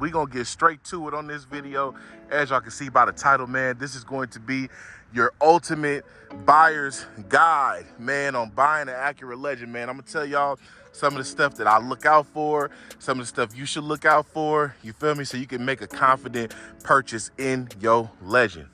we're going to get straight to it on this video. As y'all can see by the title, man, this is going to be your ultimate buyer's guide, man, on buying an Acura Legend, man. I'm going to tell y'all some of the stuff that I look out for, some of the stuff you should look out for, you feel me, so you can make a confident purchase in your Legend.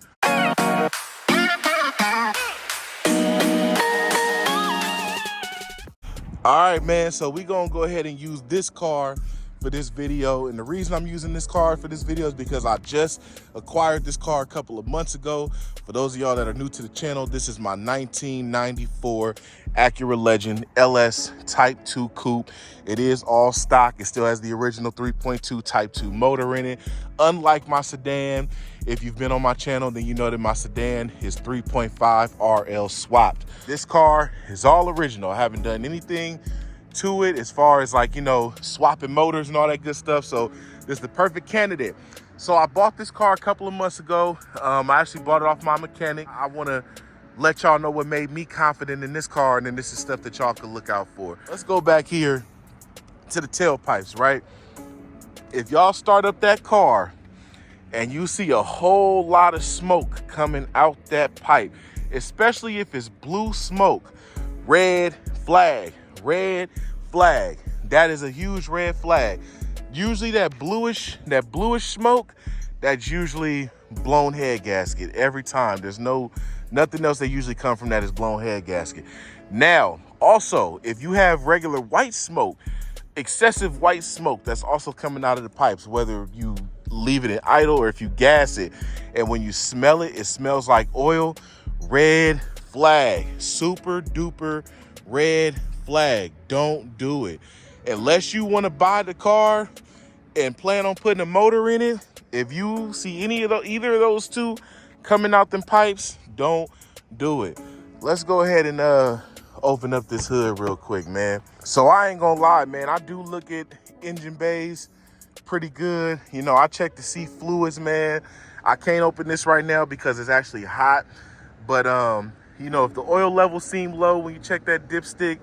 All right, man, so we're going to go ahead and use this car for this video. And the reason I'm using this car for this video is because I just acquired this car a couple of months ago. For those of y'all that are new to the channel, this is my 1994 Acura Legend LS Type 2 Coupe. It is all stock. It still has the original 3.2 Type 2 motor in it. Unlike my sedan, if you've been on my channel, then you know that my sedan is 3.5 RL swapped. This car is all original. I haven't done anything to it as far as, like, you know, swapping motors and all that good stuff. So this is the perfect candidate. So I bought this car a couple of months ago. I actually bought it off my mechanic. I want to let y'all know what made me confident in this car, and then this is stuff that y'all can look out for. Let's go back here to the tailpipes, right? If y'all start up that car and you see a whole lot of smoke coming out that pipe, especially if it's blue smoke, red flag. Red flag. That is a huge red flag. Usually that bluish smoke, that's usually blown head gasket every time. There's nothing else that usually come from that is blown head gasket. Now, also, if you have regular white smoke, excessive white smoke that's also coming out of the pipes, whether you leave it in idle or if you gas it, and when you smell it, it smells like oil, red flag. Super duper red flag. Don't do it unless you want to buy the car and plan on putting a motor in it. If you see either of those two coming out them pipes, don't do it. Let's go ahead and open up this hood real quick, man. So I ain't gonna lie, man, I do look at engine bays pretty good. You know, I check to see fluids, man. I can't open this right now because it's actually hot, but you know, if the oil levels seem low when you check that dipstick,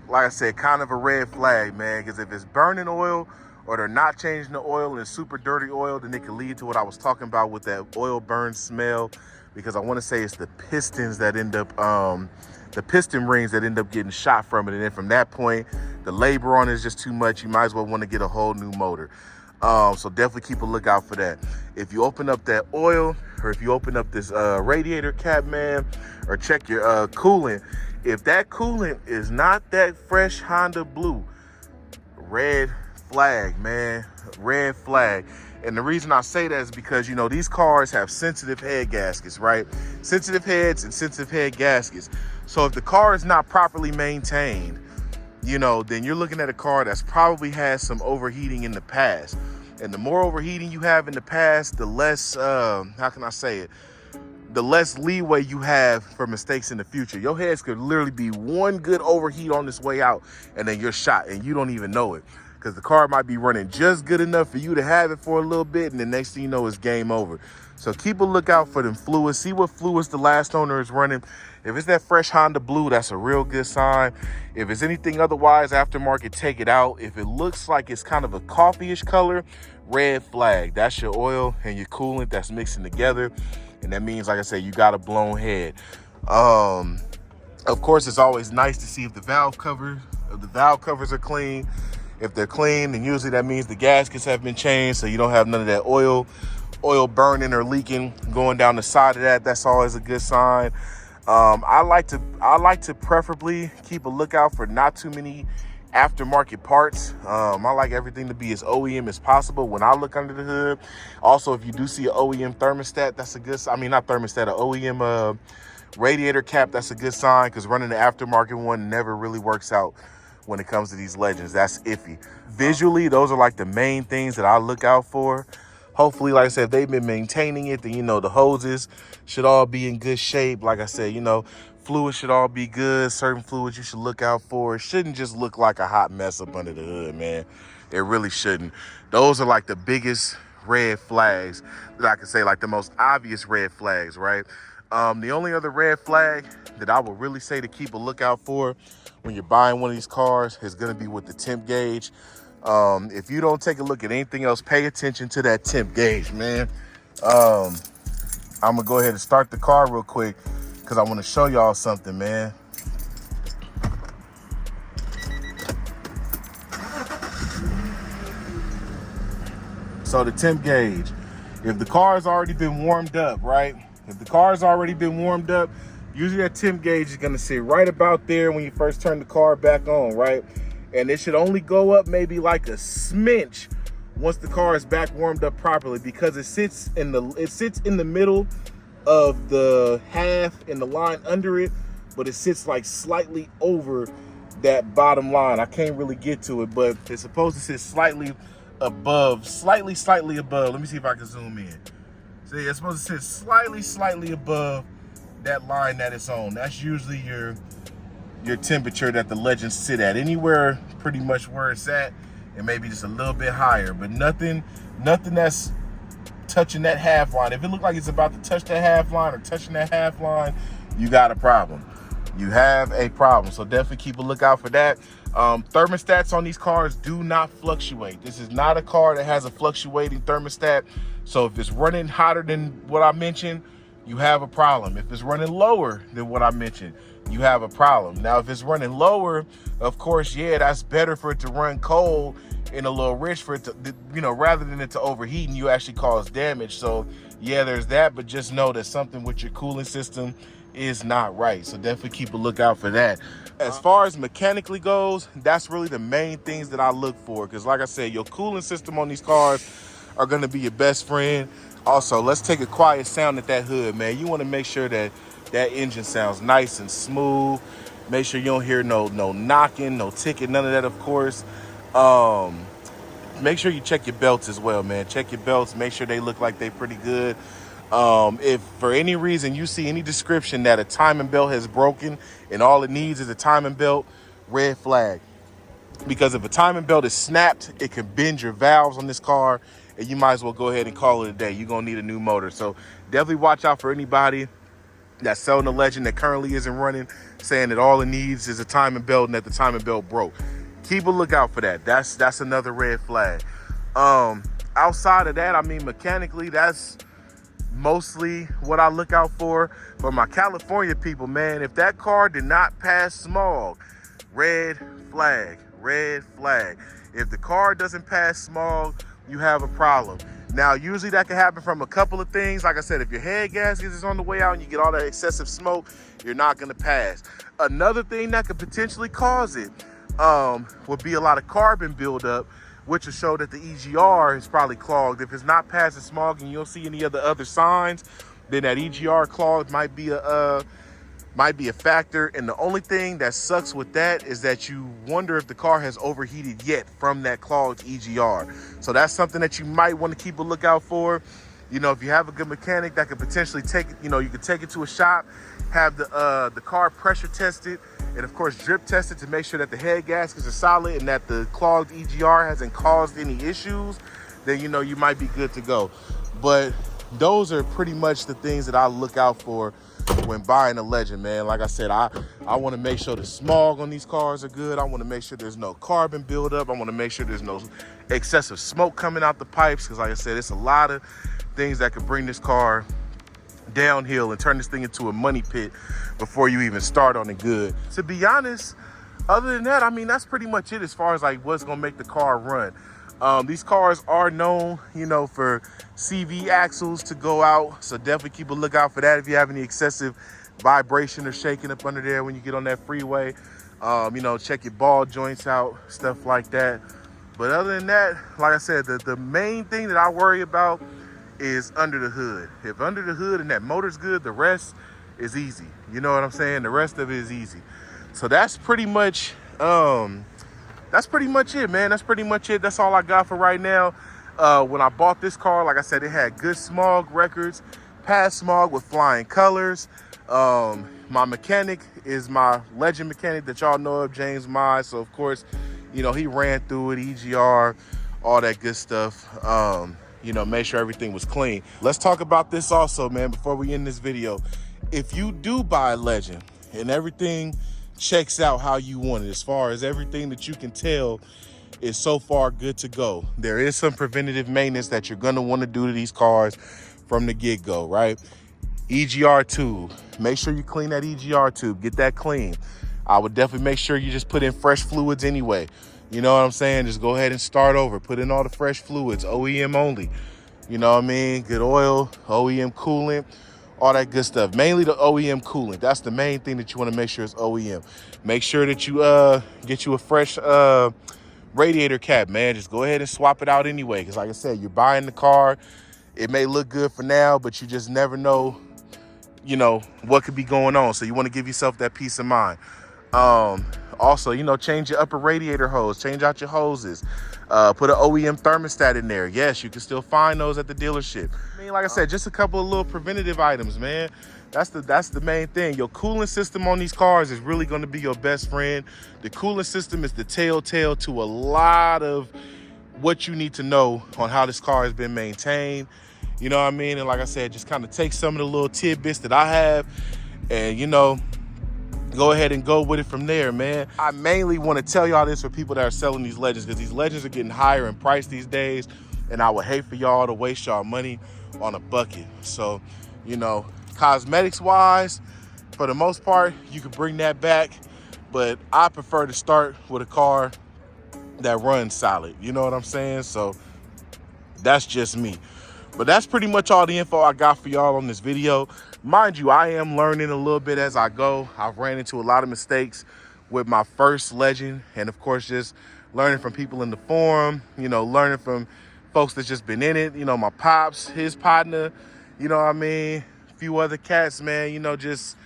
like I said, kind of a red flag, man, because if it's burning oil or they're not changing the oil and it's super dirty oil, then it can lead to what I was talking about with that oil burn smell, because I want to say it's the pistons that end up, the piston rings that end up getting shot from it. And then from that point, the labor on it is just too much. You might as well want to get a whole new motor. So definitely keep a lookout for that. If you open up that oil, or if you open up this radiator cap, man, or check your coolant, if that coolant is not that fresh Honda blue, red flag, man, red flag. And the reason I say that is because, you know, these cars have sensitive head gaskets, right? Sensitive heads and sensitive head gaskets. So if the car is not properly maintained, you know, then you're looking at a car that's probably has some overheating in the past. And the more overheating you have in the past, the less, how can I say it? The less leeway you have for mistakes in the future. Your heads could literally be one good overheat on this way out, and then you're shot and you don't even know it, because the car might be running just good enough for you to have it for a little bit, and the next thing you know, it's game over. So keep a lookout for them fluids. See what fluids the last owner is running. If it's that fresh Honda blue, that's a real good sign. If it's anything otherwise aftermarket, take it out. If it looks like it's kind of a coffee-ish color, red flag. That's your oil and your coolant that's mixing together. And that means, like I said, you got a blown head. Of course, it's always nice to see if the valve covers are clean. If they're clean, then usually that means the gaskets have been changed, so you don't have none of that oil burning or leaking going down the side of that. That's always a good sign. I like to preferably keep a lookout for not too many aftermarket parts. I like everything to be as OEM as possible when I look under the hood. Also, if you do see an OEM thermostat, that's a good, I mean, not thermostat, an OEM radiator cap, that's a good sign, because running the aftermarket one never really works out when it comes to these Legends. That's iffy. Visually, those are like the main things that I look out for. Hopefully, like I said, if they've been maintaining it, then, you know, the hoses should all be in good shape. Like I said, you know, fluids should all be good. Certain fluids you should look out for. It shouldn't just look like a hot mess up under the hood, man. It really shouldn't. Those are like the biggest red flags that I can say, like the most obvious red flags, right? The only other red flag that I would really say to keep a lookout for when you're buying one of these cars is going to be with the temp gauge. If you don't take a look at anything else, pay attention to that temp gauge, man. I'm gonna go ahead and start the car real quick because I want to show y'all something, man. So the temp gauge, if the car's already been warmed up, right? If the car's already been warmed up, usually that temp gauge is gonna sit right about there when you first turn the car back on, right? And it should only go up maybe like a smidge once the car is back warmed up properly, because it sits in the middle of the half and the line under it, but it sits like slightly over that bottom line. I can't really get to it, but it's supposed to sit slightly above, slightly above. Let me see if I can zoom in. See, it's supposed to sit slightly above that line that it's on. That's usually your temperature that the Legends sit at. Anywhere pretty much where it's at, and maybe just a little bit higher, but nothing that's touching that half line. If it looks like it's about to touch that half line or touching that half line, you got a problem. You have a problem. So definitely keep a lookout for that. Thermostats on these cars do not fluctuate. This is not a car that has a fluctuating thermostat. So if it's running hotter than what I mentioned, you have a problem. If it's running lower than what I mentioned, you have a problem. Now, if it's running lower, of course, yeah, that's better for it to run cold and a little rich for it to, you know, rather than it to overheat and you actually cause damage. So yeah, there's that, but just know that something with your cooling system is not right. So definitely keep a lookout for that. As far as mechanically goes, that's really the main things that I look for. Because like I said, your cooling system on these cars are going to be your best friend. Also, let's take a quiet sound at that hood, man. You want to make sure that that engine sounds nice and smooth. Make sure you don't hear no knocking, no ticking, none of that, of course. Make sure you check your belts as well, man. Check your belts, make sure they look like they're pretty good. If for any reason you see any description that a timing belt has broken and all it needs is a timing belt, red flag. Because if a timing belt is snapped, it can bend your valves on this car, and you might as well go ahead and call it a day. You're gonna need a new motor. So definitely watch out for anybody that's selling a Legend that currently isn't running, saying that all it needs is a timing belt and that the timing belt broke. Keep a lookout for that. That's another red flag. Outside of that, I mean, mechanically, that's mostly what I look out for. For my California people, man, if that car did not pass smog, red flag, red flag. If the car doesn't pass smog, you have a problem. Now, usually that can happen from a couple of things. Like I said, if your head gasket is on the way out and you get all that excessive smoke, you're not gonna pass. Another thing that could potentially cause it would be a lot of carbon buildup, which will show that the EGR is probably clogged. If it's not passing smog and you don't see any of the other signs, then that EGR clogged might be a factor. And the only thing that sucks with that is that you wonder if the car has overheated yet from that clogged EGR. So that's something that you might want to keep a lookout for. You know, if you have a good mechanic that could potentially take it, you know, you could take it to a shop, have the car pressure tested, and of course drip tested to make sure that the head gaskets are solid and that the clogged EGR hasn't caused any issues, then you know you might be good to go. But those are pretty much the things that I look out for when buying a Legend, man. Like I said, I want to make sure the smog on these cars are good. I want to make sure there's no carbon buildup. I want to make sure there's no excessive smoke coming out the pipes, because like I said, it's a lot of things that could bring this car downhill and turn this thing into a money pit before you even start on it good. To be honest, other than that, I mean, that's pretty much it as far as like what's gonna make the car run. These cars are known, you know, for CV axles to go out, so definitely keep a lookout for that if you have any excessive vibration or shaking up under there when you get on that freeway. You know, check your ball joints out, stuff like that. But other than that, like I said, the main thing that I worry about is under the hood. If under the hood and that motor's good, the rest is easy. You know what I'm saying? The rest of it is easy. So that's pretty much it, man. That's pretty much it. That's all I got for right now. When I bought this car, like I said, it had good smog records, passed smog with flying colors. My mechanic is my Legend mechanic that y'all know of, James Mize. So of course, you know, he ran through it, EGR, all that good stuff. You know, make sure everything was clean. Let's talk about this also, man, before we end this video. If you do buy a Legend and everything checks out how you want it, as far as everything that you can tell is so far good to go. There is some preventative maintenance that you're gonna wanna do to these cars from the get-go, right? EGR tube, make sure you clean that EGR tube, get that clean. I would definitely make sure you just put in fresh fluids anyway. You know what I'm saying? Just go ahead and start over, put in all the fresh fluids, OEM only. You know what I mean? Good oil, OEM coolant, all that good stuff. Mainly the OEM coolant. That's the main thing that you want to make sure is OEM. Make sure that you get you a fresh radiator cap, man. Just go ahead and swap it out anyway. Because like I said, you're buying the car. It may look good for now, but you just never know, you know, what could be going on. So you want to give yourself that peace of mind. Also, you know, change your upper radiator hose, change out your hoses, put an OEM thermostat in there. Yes, you can still find those at the dealership. I mean, like I said, just a couple of little preventative items, man. That's the main thing. Your cooling system on these cars is really going to be your best friend. The cooling system is the telltale to a lot of what you need to know on how this car has been maintained. You know what I mean? And like I said, just kind of take some of the little tidbits that I have and, you know, go ahead and go with it from there, man. I mainly want to tell y'all this for people that are selling these Legends, because these Legends are getting higher in price these days, and I would hate for y'all to waste y'all money on a bucket. So, you know, cosmetics wise, for the most part, you can bring that back, but I prefer to start with a car that runs solid. You know what I'm saying? So that's just me. But that's pretty much all the info I got for y'all on this video. Mind you, I am learning a little bit as I go. I've ran into a lot of mistakes with my first Legend, and of course, just learning from people in the forum, you know, learning from folks that's just been in it, you know, my pops, his partner, you know what I mean? A few other cats, man, you know, just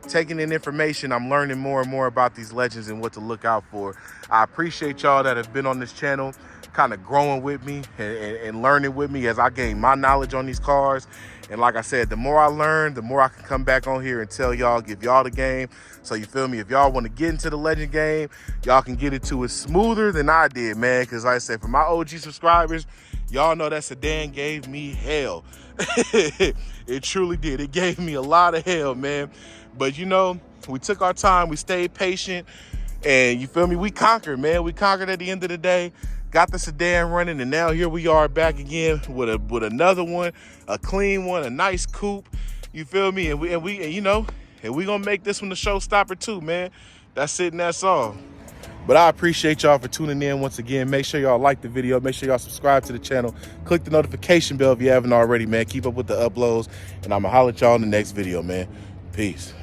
taking in information. I'm learning more and more about these Legends and what to look out for. I appreciate y'all that have been on this channel, kind of growing with me and learning with me as I gain my knowledge on these cars. And like I said, the more I learn, the more I can come back on here and tell y'all, give y'all the game. So you feel me? If y'all want to get into the Legend game, y'all can get into it smoother than I did, man. Because like I said, for my OG subscribers, y'all know that sedan gave me hell. It truly did. It gave me a lot of hell, man. But you know, we took our time, we stayed patient, and you feel me? We conquered, man. We conquered at the end of the day. Got the sedan running, and now here we are back again with another one, a clean one, a nice coupe. You feel me? And we gonna make this one the showstopper too, man. That's it, and that's all. But I appreciate y'all for tuning in once again. Make sure y'all like the video. Make sure y'all subscribe to the channel. Click the notification bell if you haven't already, man. Keep up with the uploads, and I'ma holler at y'all in the next video, man. Peace.